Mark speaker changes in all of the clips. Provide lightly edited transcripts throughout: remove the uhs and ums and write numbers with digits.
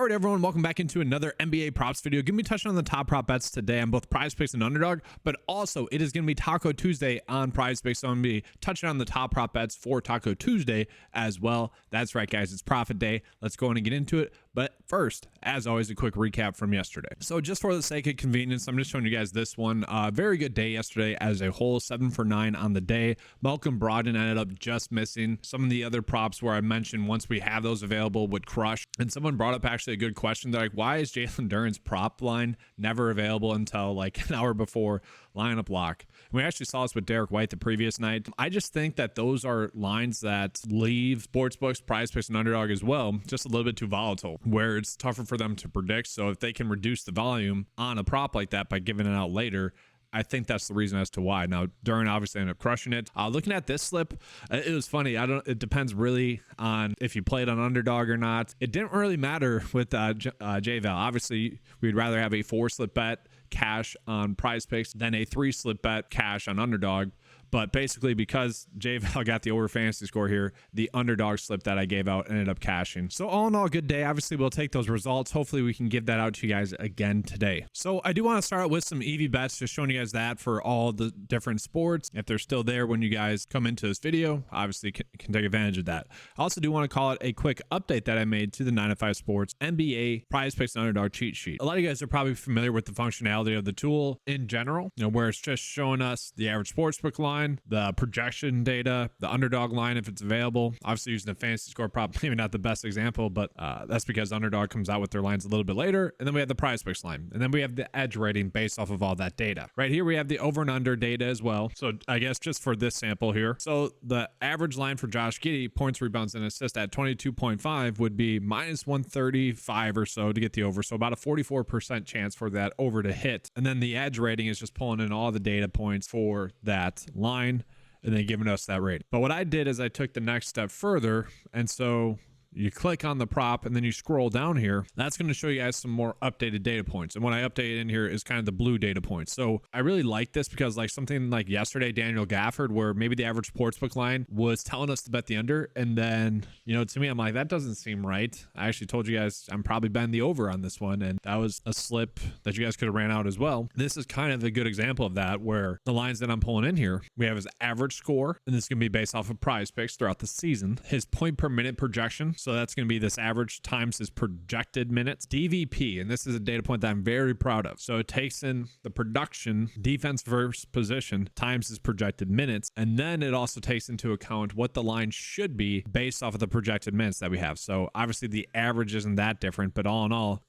Speaker 1: All right, everyone, welcome back into another NBA props video. Gonna be touching on the top prop bets today on both PrizePicks and Underdog, but also it is gonna be Taco Tuesday on PrizePicks, so I'm gonna be touching on the top prop bets for Taco Tuesday as well. That's right, guys, it's profit day. Let's go in and get into it. But first, as always, a quick recap from yesterday. So just for the sake of convenience, I'm just showing you guys this one. Very good day yesterday as a whole, 7 for 9 on the day. Malcolm Brogdon ended up just missing. Some of the other props where I mentioned once we have those available would crush. And someone brought up actually a good question. They're like, why is Jalen Duren's prop line never available until like an hour before lineup lock? And we actually saw this with Derek White the previous night. I just think that those are lines that leave sportsbooks, PrizePicks, and Underdog as well just a little bit too volatile, where it's tougher for them to predict. So if they can reduce the volume on a prop like that by giving it out later, I think that's the reason as to why. Now, Duren obviously ended up crushing it. Looking at this slip, it was funny. It depends really on if you played on Underdog or not. It didn't really matter with J-Val. Obviously, we'd rather have a 4-slip bet cash on PrizePicks than a 3-slip bet cash on Underdog. But basically, because J-Val got the over fantasy score here, the Underdog slip that I gave out ended up cashing. So all in all, good day. Obviously, we'll take those results. Hopefully, we can give that out to you guys again today. So I do want to start out with some EV bets, just showing you guys that for all the different sports. If they're still there when you guys come into this video, obviously can take advantage of that. I also do want to call it a quick update that I made to the 9to5 Sports NBA PrizePicks and Underdog cheat sheet. A lot of you guys are probably familiar with the functionality of the tool in general, where it's just showing us the average sportsbook line, the projection data, the Underdog line if it's available. Obviously using the fantasy score prop, maybe not the best example, but that's because Underdog comes out with their lines a little bit later. And then we have the PrizePicks line, and then we have the edge rating based off of all that data. Right here we have the over and under data as well. So I guess just for this sample here, so the average line for Josh Giddey, points, rebounds, and assists at 22.5 would be minus 135 or so to get the over. So about a 44% chance for that over to hit. And then the edge rating is just pulling in all the data points for that line and then giving us that rating. But what I did is I took the next step further. And so you click on the prop and then you scroll down here. That's going to show you guys some more updated data points. And what I updated in here is kind of the blue data points. So I really like this because like something like yesterday, Daniel Gafford, where maybe the average sportsbook line was telling us to bet the under. And then, to me, I'm like, that doesn't seem right. I actually told you guys I'm probably betting the over on this one. And that was a slip that you guys could have ran out as well. This is kind of a good example of that, where the lines that I'm pulling in here, we have his average score, and this is going to be based off of PrizePicks throughout the season, his point per minute projection. So that's going to be this average times his projected minutes. DVP, and this is a data point that I'm very proud of. So it takes in the production, defense versus position, times his projected minutes. And then it also takes into account what the line should be based off of the projected minutes that we have. So obviously the average isn't that different, but all in all,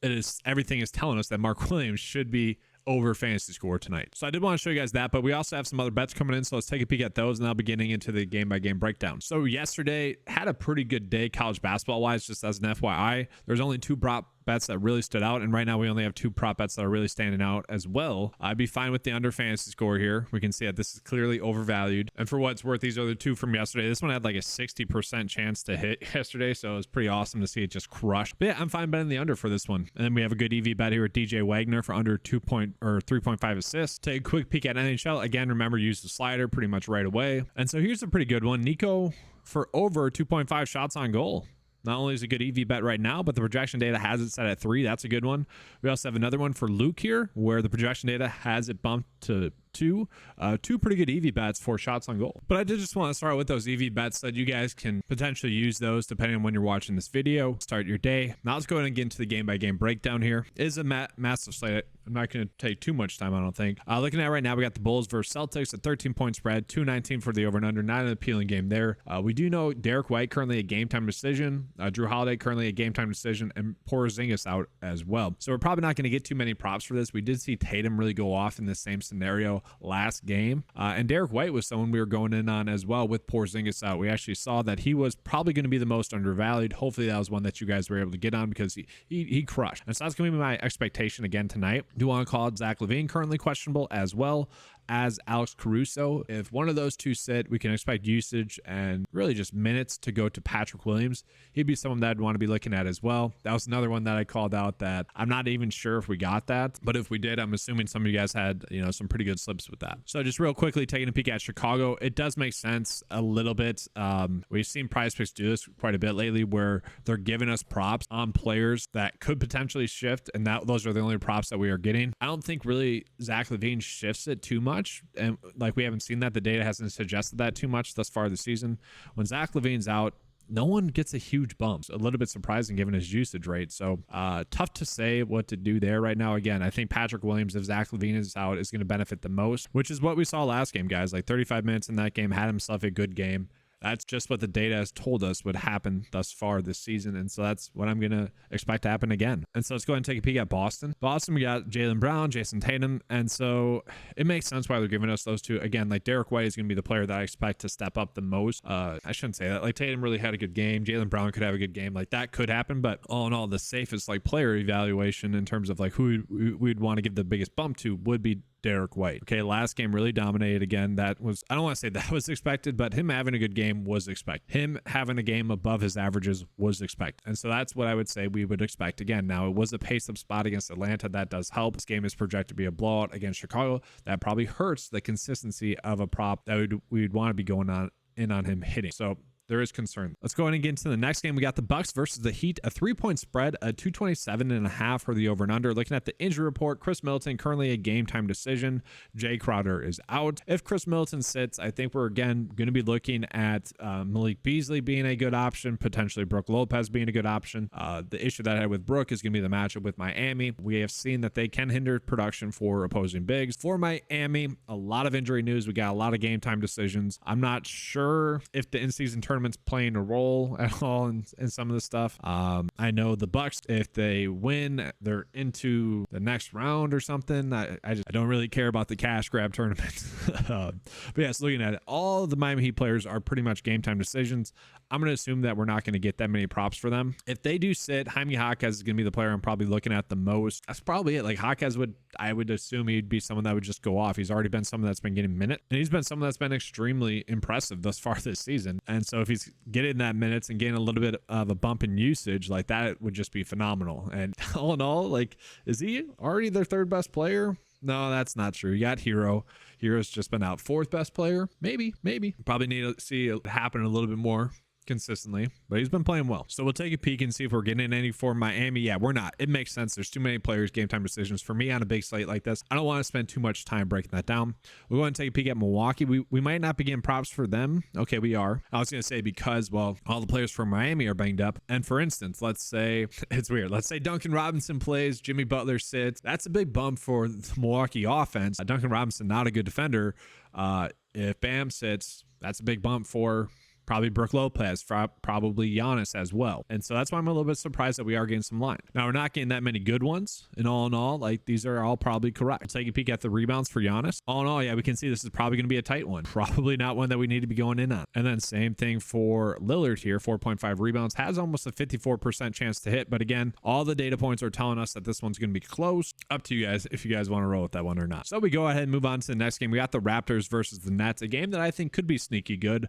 Speaker 1: everything is telling us that Mark Williams should be over fantasy score tonight. So I did want to show you guys that, but we also have some other bets coming in. So let's take a peek at those, and I'll be getting into the game by game breakdown. So yesterday had a pretty good day college basketball wise, just as an FYI. There's only 2 prop bets that really stood out, and right now we only have 2 prop bets that are really standing out as well. I'd be fine with the under fantasy score here. We can see that this is clearly overvalued, and for what it's worth, these are the 2 from yesterday. This one had like a 60% chance to hit yesterday, so it was pretty awesome to see it just crush. But yeah, I'm fine betting the under for this one. And then we have a good EV bet here with DJ Wagner for under 3.5 assists. Take a quick peek at NHL. Again, remember, use the slider pretty much right away. And so here's a pretty good one. Nico for over 2.5 shots on goal. Not only is it a good EV bet right now, but the projection data has it set at 3. That's a good one. We also have another one for Luke here, where the projection data has it bumped to 2. 2 pretty good EV bets for shots on goal. But I did just want to start with those EV bets so that you guys can potentially use those depending on when you're watching this video. Start your day. Now let's go ahead and get into the game by game breakdown here. It is a massive slate. I'm not going to take too much time, I don't think. Looking at right now, we got the Bulls versus Celtics at 13-point spread, 219 for the over and under. Not an appealing game there. We do know Derek White currently a game time decision. Drew Holiday currently a game time decision, and Polzin out as well. So we're probably not going to get too many props for this. We did see Tatum really go off in the same scenario last game. And Derek White was someone we were going in on as well with Polzin out. We actually saw that he was probably going to be the most undervalued. Hopefully that was one that you guys were able to get on because he crushed. And so that's going to be my expectation again tonight. Do want to call it Zach LaVine currently questionable as well. as Alex Caruso. If one of those two sit, we can expect usage and really just minutes to go to Patrick Williams. He'd be someone that I'd want to be looking at as well. That was another one that I called out that I'm not even sure if we got that, but if we did, I'm assuming some of you guys had, some pretty good slips with that. So just real quickly taking a peek at Chicago, it does make sense a little bit. We've seen PrizePicks do this quite a bit lately where they're giving us props on players that could potentially shift, and those are the only props that we are getting. I don't think really Zach LaVine shifts it too much, and like we haven't seen that. The data hasn't suggested that too much thus far this season. When Zach LaVine's out, no one gets a huge bump. A little bit surprising given his usage rate. So tough to say what to do there right now. Again, I think Patrick Williams, if Zach LaVine is out, is going to benefit the most, which is what we saw last game, guys. Like 35 minutes in that game, had himself a good game. That's just what the data has told us would happen thus far this season. And so that's what I'm going to expect to happen again. And so let's go ahead and take a peek at Boston. Boston, we got Jaylen Brown, Jason Tatum. And so it makes sense why they're giving us those two. Again, like Derek White is going to be the player that I expect to step up the most. I shouldn't say that. Like Tatum really had a good game. Jaylen Brown could have a good game. Like that could happen. But all in all, the safest like player evaluation in terms of like who we'd want to give the biggest bump to would be Derek White. Okay, last game really dominated again. That was, I don't want to say that was expected, but him having a good game was expected. Him having a game above his averages was expected. And so that's what I would say we would expect again. Now, it was a pace-up spot against Atlanta. That does help. This game is projected to be a blowout against Chicago. That probably hurts the consistency of a prop that we'd want to be going on him hitting. So there is concern. Let's go ahead and get into the next game. We got the Bucks versus the Heat, a 3-point spread, a 227.5 for the over and under. Looking at the injury report, Chris Middleton currently a game time decision. Jay Crowder is out. If Chris Middleton sits, I think we're again going to be looking at Malik Beasley being a good option, potentially Brook Lopez being a good option. The issue that I had with Brook is going to be the matchup with Miami. We have seen that they can hinder production for opposing bigs. For Miami, a lot of injury news. We got a lot of game time decisions. I'm not sure if the in-season tournament's playing a role at all in some of the stuff. I know the Bucks, if they win, they're into the next round or something. I don't really care about the cash grab tournament. But yes, looking at it, all the Miami Heat players are pretty much game time decisions. I'm going to assume that we're not going to get that many props for them. If they do sit, Jaime Jaquez is going to be the player I'm probably looking at the most. That's probably it. Like Jaquez I would assume he'd be someone that would just go off. He's already been someone that's been getting minutes, and he's been someone that's been extremely impressive thus far this season. And so if he's getting that minutes and getting a little bit of a bump in usage, like that would just be phenomenal. And all in all, like, is he already their third best player? No, that's not true. You got Hero. Hero's just been out fourth best player. Maybe. Probably need to see it happen a little bit more consistently, but he's been playing well. So we'll take a peek and see if we're getting any for Miami. Yeah, we're not. It makes sense. There's too many players, game time decisions. For me on a big slate like this, I don't want to spend too much time breaking that down. We'll go and take a peek at Milwaukee. We might not be getting props for them. Okay, we are. I was going to say because, well, all the players from Miami are banged up. And for instance, let's say, it's weird. Let's say Duncan Robinson plays, Jimmy Butler sits. That's a big bump for the Milwaukee offense. Duncan Robinson, not a good defender. If Bam sits, that's a big bump for probably Brook Lopez, probably Giannis as well. And so that's why I'm a little bit surprised that we are getting some line. Now, we're not getting that many good ones. And all in all, like these are all probably correct. We'll take a peek at the rebounds for Giannis. All in all, yeah, we can see this is probably going to be a tight one. Probably not one that we need to be going in on. And then same thing for Lillard here, 4.5 rebounds, has almost a 54% chance to hit. But again, all the data points are telling us that this one's going to be close. Up to you guys if you guys want to roll with that one or not. So we go ahead and move on to the next game. We got the Raptors versus the Nets, a game that I think could be sneaky good.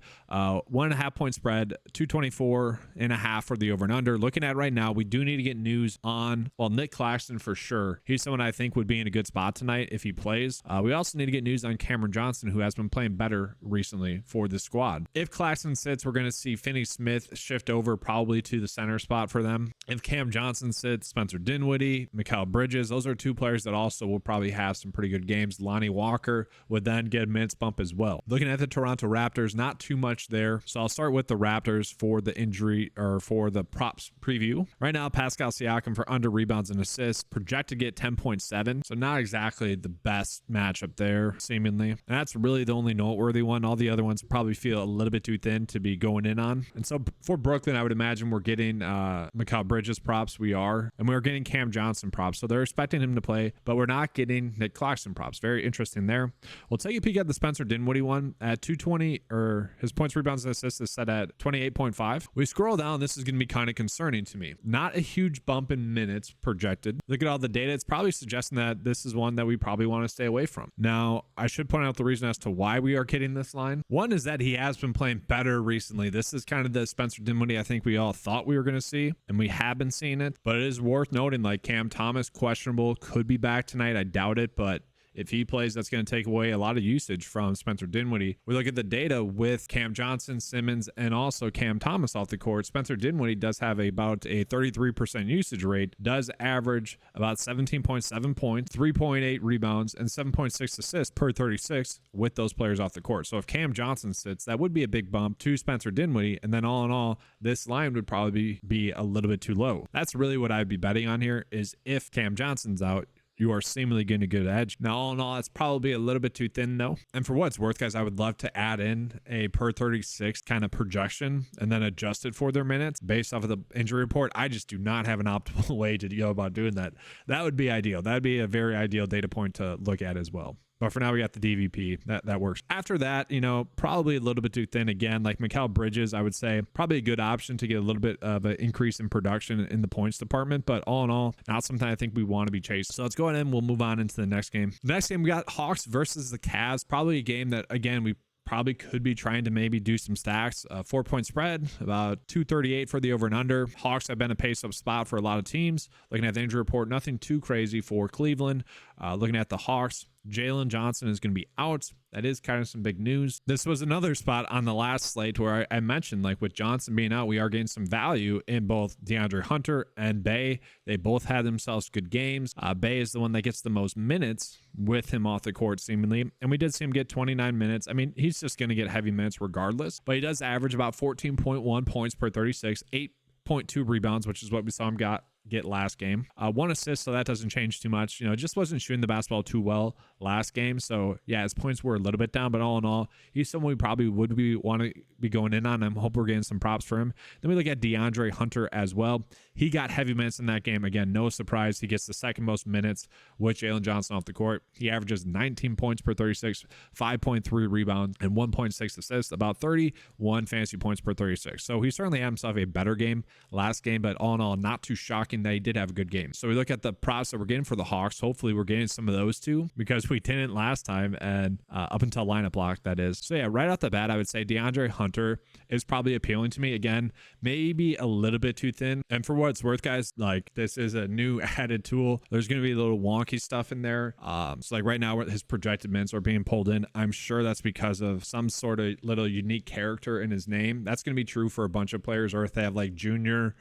Speaker 1: 1.5 point spread, 224.5 for the over and under. Looking at right now, we do need to get news on, well, Nick Claxton for sure. He's someone I think would be in a good spot tonight if he plays. We also need to get news on Cameron Johnson, who has been playing better recently for the squad. If Claxton sits, we're going to see Finney Smith shift over probably to the center spot for them. If Cam Johnson sits, Spencer Dinwiddie, Mikal Bridges, those are two players that also will probably have some pretty good games. Lonnie Walker would then get a minutes bump as well. Looking at the Toronto Raptors, not too much there. So I'll start with the Raptors for the injury or for the props preview. Right now, Pascal Siakam for under rebounds and assists, projected to get 10.7. So not exactly the best matchup there, seemingly. And that's really the only noteworthy one. All the other ones probably feel a little bit too thin to be going in on. And so for Brooklyn, I would imagine we're getting Mikal Bridges props. We are. And we're getting Cam Johnson props. So they're expecting him to play, but we're not getting Nick Claxton props. Very interesting there. We'll take a peek at the Spencer Dinwiddie one at 220, or his points, rebounds, and assists assists is set at 28.5. We scroll down, this is going to be kind of concerning to me. Not a huge bump in minutes projected. Look at all the data. It's probably suggesting that this is one that we probably want to stay away from. Now, I should point out the reason as to why we are getting this line. One is that he has been playing better recently. This is kind of the Spencer Dinwiddie I think we all thought we were going to see, and we have been seeing it. But it is worth noting, like, Cam Thomas, questionable, could be back tonight. I doubt it, but if he plays, that's going to take away a lot of usage from Spencer Dinwiddie. We look at the data with Cam Johnson, Simmons, and also Cam Thomas off the court. Spencer Dinwiddie does have about a 33% usage rate, does average about 17.7 points, 3.8 rebounds, and 7.6 assists per 36 with those players off the court. So if Cam Johnson sits, that would be a big bump to Spencer Dinwiddie. And then all in all, this line would probably be a little bit too low. That's really what I'd be betting on here, is if Cam Johnson's out, you are seemingly getting a good edge. Now, all in all, it's probably a little bit too thin though. And for what it's worth, guys, I would love to add in a per 36 kind of projection and then adjust it for their minutes based off of the injury report. I just do not have an optimal way to go about doing that. That would be ideal. That would be a very ideal data point to look at as well. But for now, we got the DVP. That works. After that, probably a little bit too thin again. Like Mikal Bridges, I would say probably a good option to get a little bit of an increase in production in the points department. But all in all, not something I think we want to be chasing. So let's go ahead and we'll move on into the next game. The next game, we got Hawks versus the Cavs. Probably a game that, again, we probably could be trying to maybe do some stacks. 4-point spread, about 238 for the over and under. Hawks have been a pace up spot for a lot of teams. Looking at the injury report, nothing too crazy for Cleveland. Looking at the Hawks, Jalen Johnson is going to be out. That is kind of some big news. This was another spot on the last slate where I mentioned, like, with Johnson being out, we are getting some value in both DeAndre Hunter and Bey. They both had themselves good games. Bey is the one that gets the most minutes with him off the court seemingly. And we did see him get 29 minutes. I mean, he's just going to get heavy minutes regardless, but he does average about 14.1 points per 36, 8.2 rebounds, which is what we saw him get last game. 1 assist, so that doesn't change too much. Just wasn't shooting the basketball too well last game. So yeah, his points were a little bit down, but all in all, he's someone we probably would want to be going in on. I hope we're getting some props for him. Then we look at DeAndre Hunter as well. He got heavy minutes in that game. Again, no surprise. He gets the second most minutes with Jalen Johnson off the court. He averages 19 points per 36, 5.3 rebounds, and 1.6 assists, about 31 fantasy points per 36. So he certainly had himself a better game last game, but all in all, not too shocking that he did have a good game. So we look at the props that we're getting for the Hawks. Hopefully we're getting some of those too, because we didn't last time, and up until lineup lock, that is. So yeah, right off the bat, I would say DeAndre Hunter is probably appealing to me. Again, maybe a little bit too thin. And for what it's worth, guys, like, this is a new added tool. There's going to be a little wonky stuff in there. So like right now, his projected minutes are being pulled in. I'm sure that's because of some sort of little unique character in his name. That's going to be true for a bunch of players, or if they have like junior,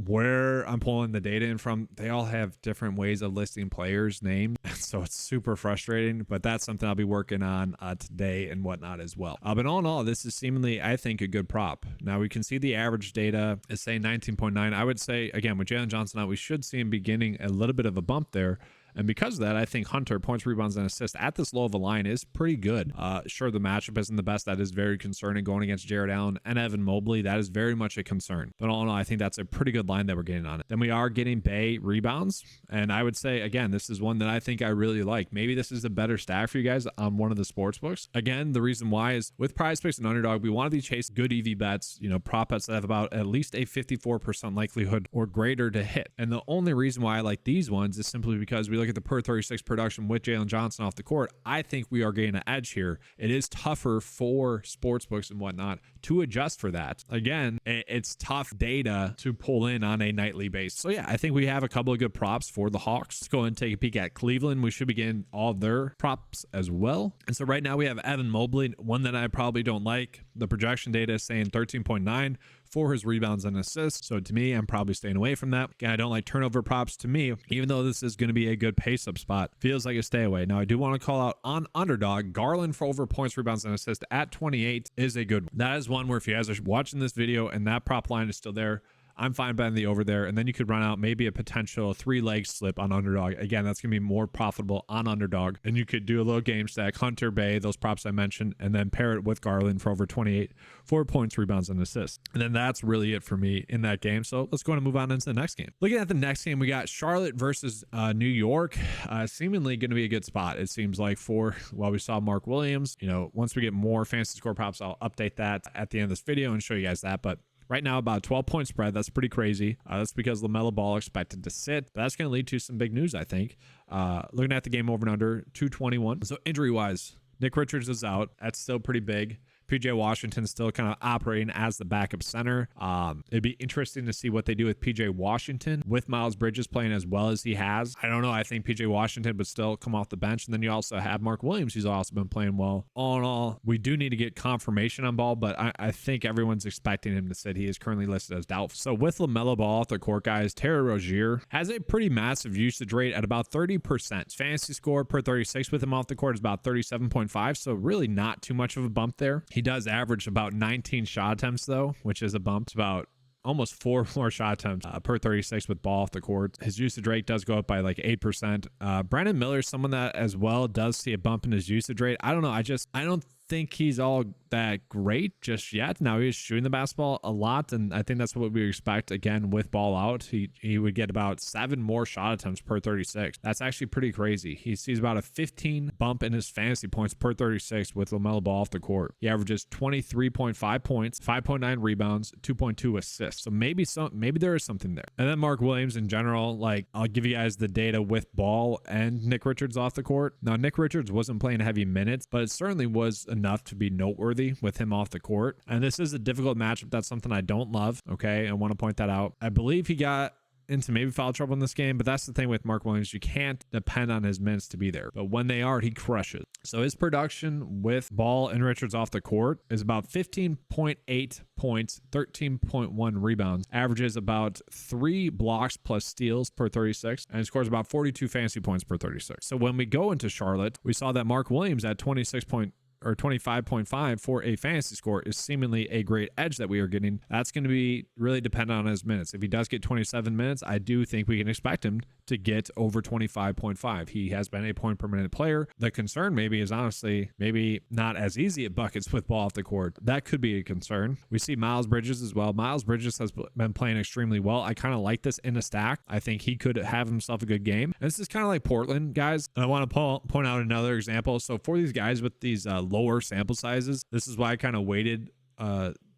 Speaker 1: where I'm pulling the data in from, they all have different ways of listing players' names. So it's super frustrating, but that's something I'll be working on today and whatnot as well. But all in all, this is seemingly, I think, a good prop. Now we can see the average data is saying 19.9. I would say, again, with Jalen Johnson out, we should see him beginning a little bit of a bump there. And because of that, I think Hunter, points, rebounds, and assists at this low of a line is pretty good. Sure, the matchup isn't the best. That is very concerning. Going against Jared Allen and Evan Mobley, that is very much a concern. But all in all, I think that's a pretty good line that we're getting on it. Then we are getting Bey rebounds. And I would say, again, this is one that I think I really like. Maybe this is a better stack for you guys on one of the sports books. Again, the reason why is with PrizePicks and Underdog, we want to be chasing good EV bets, prop bets that have about at least a 54% likelihood or greater to hit. And the only reason why I like these ones is simply because we look at the per 36 production with Jalen Johnson off the court. I think we are getting an edge here. It is tougher for sportsbooks and whatnot to adjust for that. Again, it's tough data to pull in on a nightly basis. So yeah, I think we have a couple of good props for the Hawks. Let's go ahead and take a peek at Cleveland. We should be getting all their props as well. And so right now we have Evan Mobley, one that I probably don't like. The projection data is saying 13.9 for his rebounds and assists. So to me, I'm probably staying away from that. Again, I don't like turnover props. To me, even though this is going to be a good pace up spot, feels like a stay away. Now, I do want to call out on Underdog, Garland for over points, rebounds, and assists at 28 is a good one. That is one where if you guys are watching this video and that prop line is still there, I'm fine betting the over there. And then you could run out maybe a potential 3-leg slip on underdog. Again, that's going to be more profitable on underdog. And you could do a little game stack, Hunter, Bay, those props I mentioned, and then pair it with Garland for over 28, 4 points, rebounds, and assists. And then that's really it for me in that game. So let's go ahead and move on into the next game. Looking at the next game, we got Charlotte versus New York. Seemingly going to be a good spot, it seems like, for, well, we saw Mark Williams. You know, once we get more fantasy score props, I'll update that at the end of this video and show you guys that. But right now, about a 12-point spread. That's pretty crazy. That's because LaMelo Ball expected to sit. But that's going to lead to some big news, I think. Looking at the game over and under, 221. So injury-wise, Nick Richards is out. That's still pretty big. PJ Washington still kind of operating as the backup center. It'd be interesting to see what they do with PJ Washington with Miles Bridges playing as well as he has. I don't know. I think PJ Washington would still come off the bench. And then you also have Mark Williams, who's also been playing well. All in all, we do need to get confirmation on Ball, but I think everyone's expecting him to sit. He is currently listed as doubtful. So with LaMelo Ball off the court, guys, Terry Rozier has a pretty massive usage rate at about 30%. Fantasy score per 36 with him off the court is about 37.5. So really not too much of a bump there. He does average about 19 shot attempts though, which is a bump. It's about almost 4 more shot attempts per 36 with Ball off the court. His usage rate does go up by like 8%. Brandon Miller, someone that as well does see a bump in his usage rate. I don't know. I don't think he's all that great just yet. Now he's shooting the basketball a lot, and I think that's what we expect. Again, with Ball out, he would get about 7 more shot attempts per 36. That's actually pretty crazy. He sees about a 15 bump in his fantasy points per 36 with LaMelo Ball off the court. He averages 23.5 points, 5.9 rebounds, 2.2 assists. So maybe there is something there. And then Mark Williams in general, like, I'll give you guys the data with Ball and Nick Richards off the court. Now Nick Richards wasn't playing heavy minutes, but it certainly was enough to be noteworthy with him off the court. And this is a difficult matchup. That's something I don't love. Okay. I want to point that out. I believe he got into maybe foul trouble in this game, but that's the thing with Mark Williams. You can't depend on his minutes to be there, but when they are, he crushes. So his production with Ball and Richards off the court is about 15.8 points, 13.1 rebounds, averages about 3 blocks plus steals per 36, and scores about 42 fantasy points per 36. So when we go into Charlotte, we saw that Mark Williams at 25.5 for a fantasy score is seemingly a great edge that we are getting. That's going to be really dependent on his minutes. If he does get 27 minutes, I do think we can expect him to get over 25.5. He has been a point per minute player. The concern maybe is honestly maybe not as easy at buckets with Ball off the court. That could be a concern. We see Miles Bridges as well. Miles Bridges has been playing extremely well. I kind of like this in a stack. I think he could have himself a good game. And this is kind of like Portland, guys. And I want to point out another example. So for these guys with these lower sample sizes, this is why I kind of waited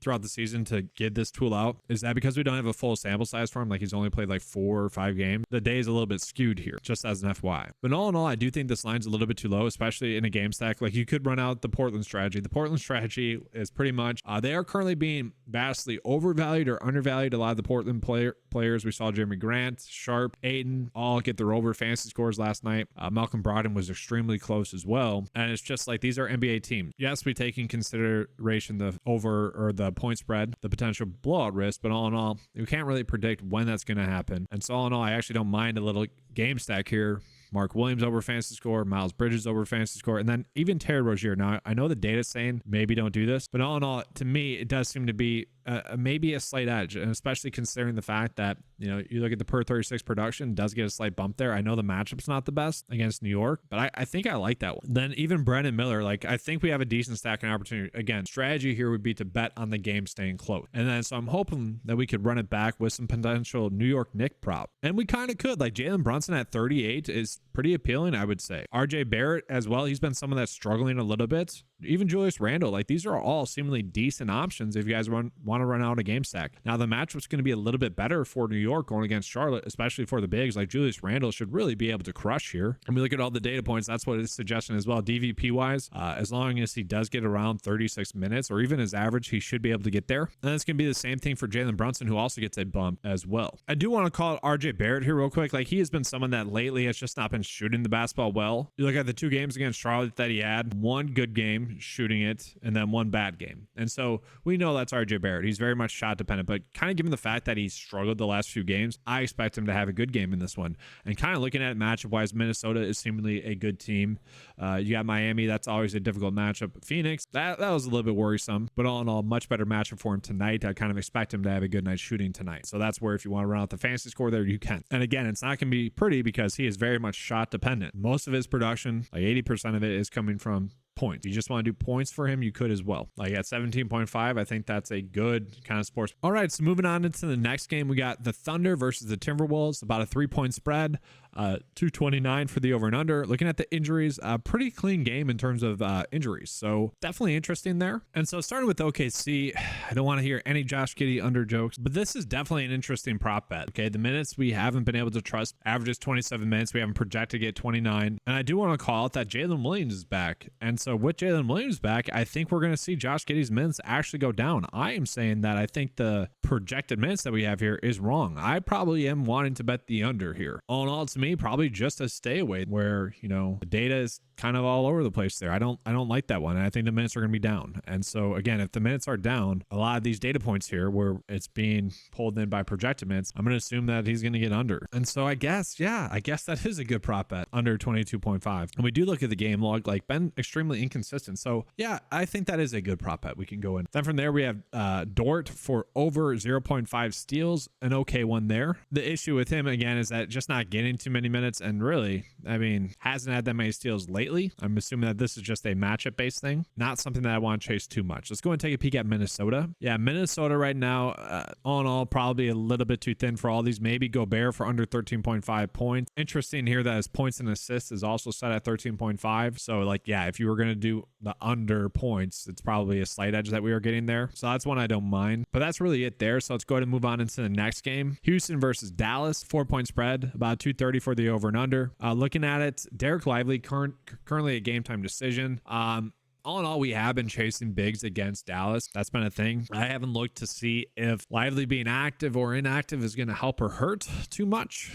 Speaker 1: throughout the season to get this tool out. Is that because we don't have a full sample size for him? Like he's only played like 4 or 5 games. The day is a little bit skewed here, just as an FYI. But all in all, I do think this line's a little bit too low, especially in a game stack. Like you could run out the Portland strategy. The Portland strategy is pretty much, they are currently being vastly overvalued or undervalued. A lot of the Portland players, we saw Jeremy Grant, Sharp, Ayton, all get their over fantasy scores last night. Malcolm Brogdon was extremely close as well. And it's just like, these are NBA teams. Yes, we take in consideration the over or the point spread, the potential blowout risk, but all in all, you can't really predict when that's going to happen. And so all in all, I actually don't mind a little game stack here. Mark Williams over fantasy score, Miles Bridges over fantasy score, and then even Terry Rozier. Now, I know the data's saying maybe don't do this, but all in all, to me, it does seem to be maybe a slight edge, and especially considering the fact that, you know, you look at the per 36 production, does get a slight bump there. I know the matchup's not the best against New York, but I think I like that one. Then even Brandon Miller, like I think we have a decent stacking opportunity. Again, strategy here would be to bet on the game staying close. And then so I'm hoping that we could run it back with some potential New York Knicks prop. And we kind of could. Like Jalen Brunson at 38 is pretty appealing, I would say. RJ Barrett as well. He's been someone that's struggling a little bit. Even Julius Randle, like these are all seemingly decent options if you guys want to run out a game stack. Now the matchup's going to be a little bit better for New York going against Charlotte, especially for the bigs. Like Julius Randle should really be able to crush here. And we look at all the data points, that's what it's suggesting as well. DVP wise, as long as he does get around 36 minutes or even his average, he should be able to get there. And it's going to be the same thing for Jalen Brunson, who also gets a bump as well. I do want to call it RJ Barrett here real quick. Like he has been someone that lately has just not been shooting the basketball well. You look at the 2 games against Charlotte that he had, one good game, game shooting it and then one bad game. And so we know that's RJ Barrett. He's very much shot dependent, but kind of given the fact that he's struggled the last few games, I expect him to have a good game in this one. And kind of looking at it matchup wise, Minnesota is seemingly a good team. You got Miami. That's always a difficult matchup. Phoenix, that was a little bit worrisome, but all in all, much better matchup for him tonight. I kind of expect him to have a good night shooting tonight. So that's where if you want to run out the fantasy score there, you can. And again, it's not going to be pretty because he is very much shot dependent. Most of his production, like 80% of it, is coming from points. If you just want to do points for him, you could as well. Like at 17.5, I think that's a good kind of sports. All right, so moving on into the next game, we got the Thunder versus the Timberwolves, about a 3-point spread. 229 for the over and under. Looking at the injuries, a pretty clean game in terms of injuries, so definitely interesting there. And so starting with OKC, I don't want to hear any Josh Giddey under jokes, but this is definitely an interesting prop bet. Okay, the minutes we haven't been able to trust, averages 27 minutes. We haven't projected to get 29, and I do want to call out that Jalen Williams is back. And so with Jalen Williams back, I think we're going to see Josh Giddey's minutes actually go down. I am saying that I think the projected minutes that we have here is wrong. I probably am wanting to bet the under here. All in all, to me, probably just a stay away where, you know, the data is kind of all over the place there. I don't like that one. And I think the minutes are going to be down. And so again, if the minutes are down, a lot of these data points here where it's being pulled in by projected minutes, I'm going to assume that he's going to get under. And so I guess that is a good prop bet, under 22.5. And we do look at the game log, like been extremely inconsistent. So yeah, I think that is a good prop bet we can go in. Then from there, we have Dort for over 0.5 steals, an okay one there. The issue with him again is that just not getting too many minutes, and really, I mean, hasn't had that many steals lately. I'm assuming that this is just a matchup based thing, not something that I want to chase too much. Let's go and take a peek at Minnesota. Yeah, Minnesota right now, all in all, probably a little bit too thin for all these. Maybe Gobert for under 13.5 points. Interesting here that his points and assists is also set at 13.5. So like, yeah, if you were going to do the under points, it's probably a slight edge that we are getting there. So that's one I don't mind, but that's really it there. So let's go ahead and move on into the next game. Houston versus Dallas, 4-point spread, about 230 for the over and under. Looking at it, Derek Lively currently a game time decision. All in all, we have been chasing bigs against Dallas. That's been a thing. I haven't looked to see if Lively being active or inactive is going to help or hurt too much.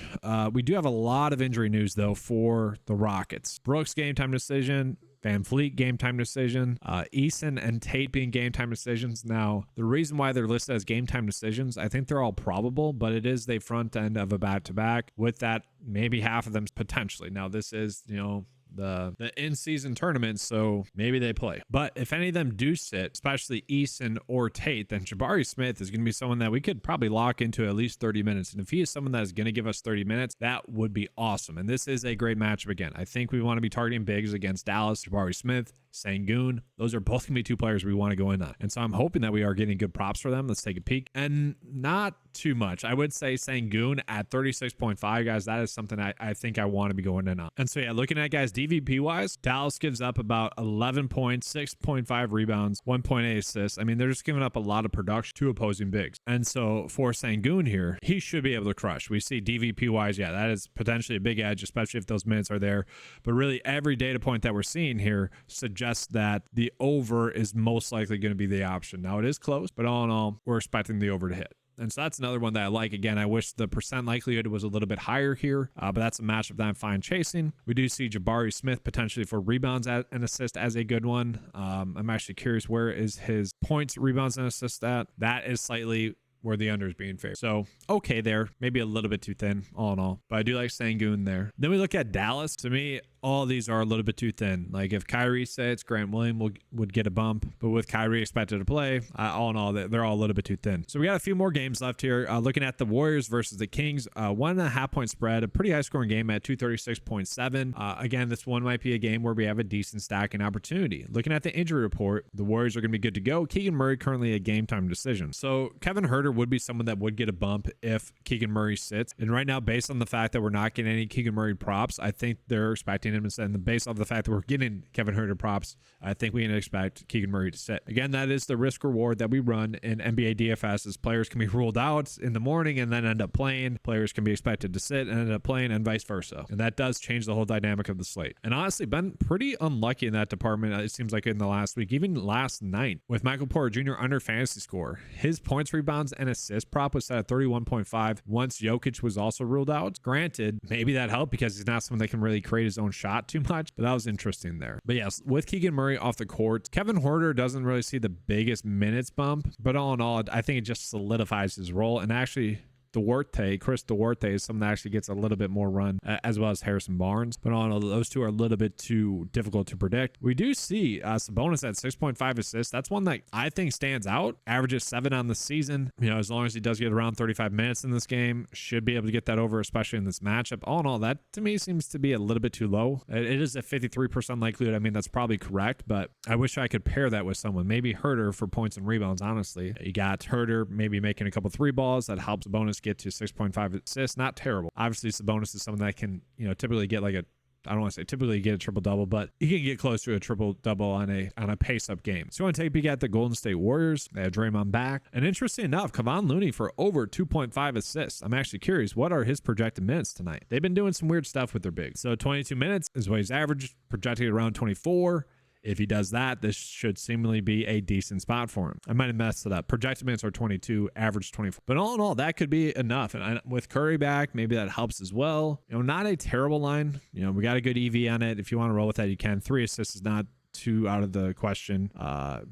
Speaker 1: We do have a lot of injury news, though, for the Rockets. Brooks, game time decision. Van Fleet, game time decision. Eason and Tate being game time decisions. Now, the reason why they're listed as game time decisions, I think they're all probable, but it is the front end of a back-to-back. With that, maybe half of them potentially. Now, this is, you know, the in-season tournament, so maybe they play. But if any of them do sit, especially Eason or Tate, then Jabari Smith is going to be someone that we could probably lock into at least 30 minutes. And if he is someone that is going to give us 30 minutes, that would be awesome. And this is a great matchup again. I think we want to be targeting bigs against Dallas, Jabari Smith, Sengun. Those are both going to be two players we want to go in on. And so I'm hoping that we are getting good props for them. Let's take a peek. And not too much. I would say Sengun at 36.5, guys. That is something I think I want to be going in on. And so yeah, looking at guys, DVP wise, Dallas gives up about 11 points, 6.5 rebounds, 1.8 assists. I mean, they're just giving up a lot of production to opposing bigs. And so for Sengun here, he should be able to crush. We see DVP wise, yeah, that is potentially a big edge, especially if those minutes are there. But really, every data point that we're seeing here suggests that the over is most likely going to be the option. Now, it is close, but all in all, we're expecting the over to hit. And so that's another one that I like. Again, I wish the percent likelihood was a little bit higher here, but that's a matchup that I'm fine chasing. We do see Jabari Smith potentially for rebounds and assist as a good one. I'm actually curious, where is his points, rebounds, and assists at? That is slightly where the under is being favored. So, okay there. Maybe a little bit too thin, all in all. But I do like Sengun there. Then we look at Dallas. To me, all these are a little bit too thin. Like if Kyrie sits, Grant Williams would get a bump. But with Kyrie expected to play, all in all, they're all a little bit too thin. So we got a few more games left here. Looking at the Warriors versus the Kings, 1.5 point spread, a pretty high scoring game at 236.7. Again, this one might be a game where we have a decent stacking opportunity. Looking at the injury report, the Warriors are going to be good to go. Keegan Murray currently a game time decision. So Kevin Huerter would be someone that would get a bump if Keegan Murray sits. And right now, based on the fact that we're not getting any Keegan Murray props, I think they're expecting him to sit. And based on the fact that we're getting Kevin Huerter props, I think we can expect Keegan Murray to sit. Again, that is the risk reward that we run in NBA DFS, is players can be ruled out in the morning and then end up playing. Players can be expected to sit and end up playing, and vice versa. And that does change the whole dynamic of the slate. And honestly, been pretty unlucky in that department, it seems like, in the last week, even last night, with Michael Porter Jr. under fantasy score. His points, rebounds, and assists prop was set at 31.5 once Jokic was also ruled out. Granted, maybe that helped because he's not someone that can really create his own shot shot too much, but that was interesting there. But yes, with Keegan Murray off the court, Kevin Huerter doesn't really see the biggest minutes bump, but all in all, I think it just solidifies his role. And actually, Chris Duarte is someone that actually gets a little bit more run, as well as Harrison Barnes. But all in all, those two are a little bit too difficult to predict. We do see Sabonis at 6.5 assists. That's one that I think stands out. Averages 7 on the season. As long as he does get around 35 minutes in this game, should be able to get that over, especially in this matchup. All in all, that to me seems to be a little bit too low. It is a 53% likelihood. I mean, that's probably correct, but I wish I could pair that with someone. Maybe Huerter for points and rebounds, honestly. You got Huerter maybe making a couple 3 balls that helps Sabonis get to 6.5 assists. Not terrible. Obviously, Sabonis is someone that can, typically get like I don't want to say typically get a triple-double, but he can get close to a triple-double on a pace-up game. So you want to take a peek at the Golden State Warriors. They have Draymond back. And interesting enough, Kevon Looney for over 2.5 assists. I'm actually curious, what are his projected minutes tonight? They've been doing some weird stuff with their bigs. So 22 minutes is what he's averaged, projected around 24. If he does that, this should seemingly be a decent spot for him. I might have messed it up. Projected minutes are 22, average 24. But all in all, that could be enough. And with Curry back, maybe that helps as well. Not a terrible line. We got a good EV on it. If you want to roll with that, you can. 3 assists is not too out of the question.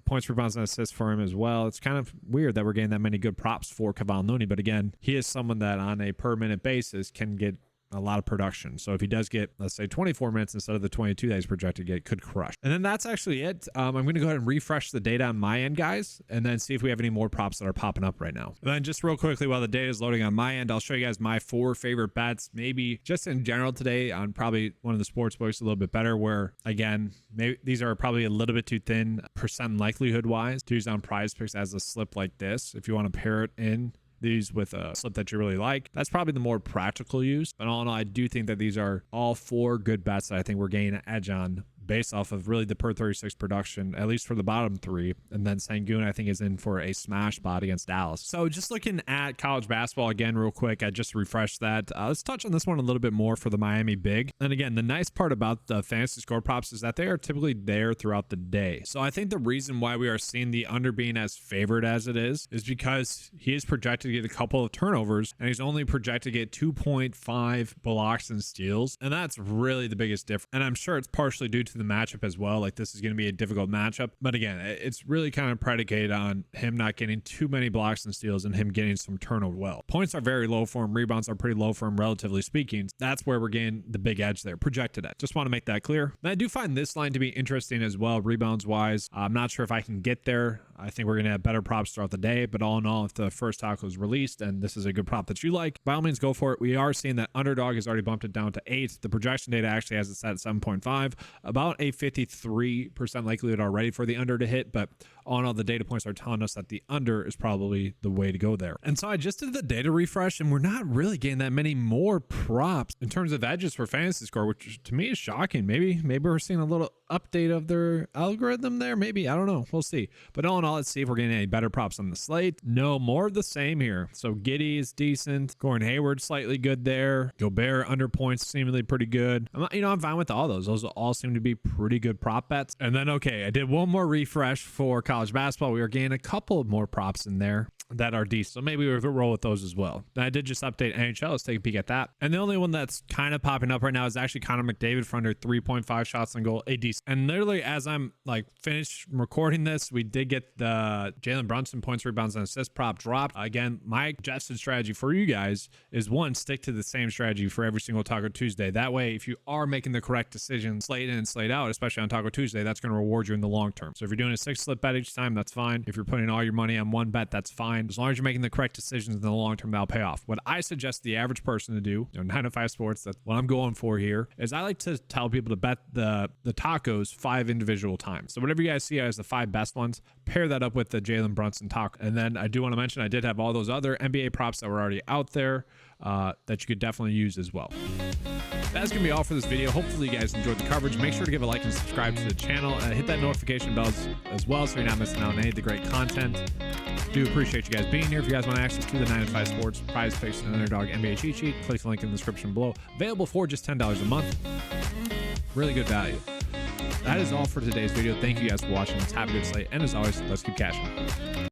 Speaker 1: Points, rebounds, and assists for him as well. It's kind of weird that we're getting that many good props for Kevon Looney. But again, he is someone that on a per minute basis can get a lot of production. So if he does get, let's say, 24 minutes instead of the 22 that he's projected to get, could crush. And then that's actually it. I'm going to go ahead and refresh the data on my end, guys, and then see if we have any more props that are popping up right now. And then just real quickly, while the data is loading on my end, I'll show you guys my 4 favorite bets, maybe just in general today on probably one of the sports books a little bit better, where again, maybe these are probably a little bit too thin percent likelihood wise to use on PrizePicks as a slip like this. If you want to pair it in these with a slip that you really like, that's probably the more practical use. But all in all, I do think that these are all 4 good bets that I think we're gaining an edge on based off of really the per 36 production, at least for the bottom 3. And then Sengun, I think, is in for a smash spot against Dallas. So just looking at college basketball again real quick, I just refreshed that. Let's touch on this one a little bit more for the Miami Big. And again, the nice part about the fantasy score props is that they are typically there throughout the day. So I think the reason why we are seeing the under being as favored as it is because he is projected to get a couple of turnovers, and he's only projected to get 2.5 blocks and steals. And that's really the biggest difference. And I'm sure it's partially due to the matchup as well. Like, this is going to be a difficult matchup, but again, it's really kind of predicated on him not getting too many blocks and steals and him getting some turnover well. Points are very low for him. Rebounds are pretty low for him, relatively speaking. That's where we're getting the big edge there, projected at. Just want to make that clear. And I do find this line to be interesting as well, rebounds wise. I'm not sure if I can get there. I think we're going to have better props throughout the day, but all in all, if the first tackle is released and this is a good prop that you like, by all means, go for it. We are seeing that Underdog has already bumped it down to 8. The projection data actually has it set at 7.5, about a 53% likelihood already for the under to hit, but all in all, the data points are telling us that the under is probably the way to go there. And so I just did the data refresh, and we're not really getting that many more props in terms of edges for fantasy score, which to me is shocking. Maybe we're seeing a little update of their algorithm there. Maybe, I don't know. We'll see. But all in all, let's see if we're getting any better props on the slate. No, more of the same here. So Giddey is decent. Gordon Hayward slightly good there. Gobert under points seemingly pretty good. I'm fine with all those. Those all seem to be pretty good prop bets. And then, okay, I did one more refresh for college basketball. We are getting a couple more props in there that are decent. So maybe we'll roll with those as well. And I did just update NHL. Let's take a peek at that. And the only one that's kind of popping up right now is actually Connor McDavid for under 3.5 shots on goal, a decent. And literally as I'm finished recording this, we did get the Jalen Brunson points, rebounds, and assists prop dropped. Again, my suggested strategy for you guys is one, stick to the same strategy for every single Taco Tuesday. That way, if you are making the correct decisions, slate in and slate out, especially on Taco Tuesday, that's going to reward you in the long term. So if you're doing a 6 slip bet each time, that's fine. If you're putting all your money on one bet, that's fine. As long as you're making the correct decisions in the long term, that'll pay off. What I suggest the average person to do, 9 to 5 sports, that's what I'm going for here, is I like to tell people to bet the tacos 5 individual times. So whatever you guys see as the 5 best ones, pair that up with the Jalen Brunson taco. And then I do want to mention I did have all those other NBA props that were already out there that you could definitely use as well. That's going to be all for this video. Hopefully you guys enjoyed the coverage. Make sure to give a like and subscribe to the channel. Hit that notification bell as well so you're not missing out on any of the great content. Do appreciate you guys being here. If you guys want access to the 9 to 5 Sports PrizePicks and Underdog NBA cheat sheet, click the link in the description below. Available for just $10 a month. Really good value. That is all for today's video. Thank you guys for watching. Let's have a good slate. And as always, let's keep cashing.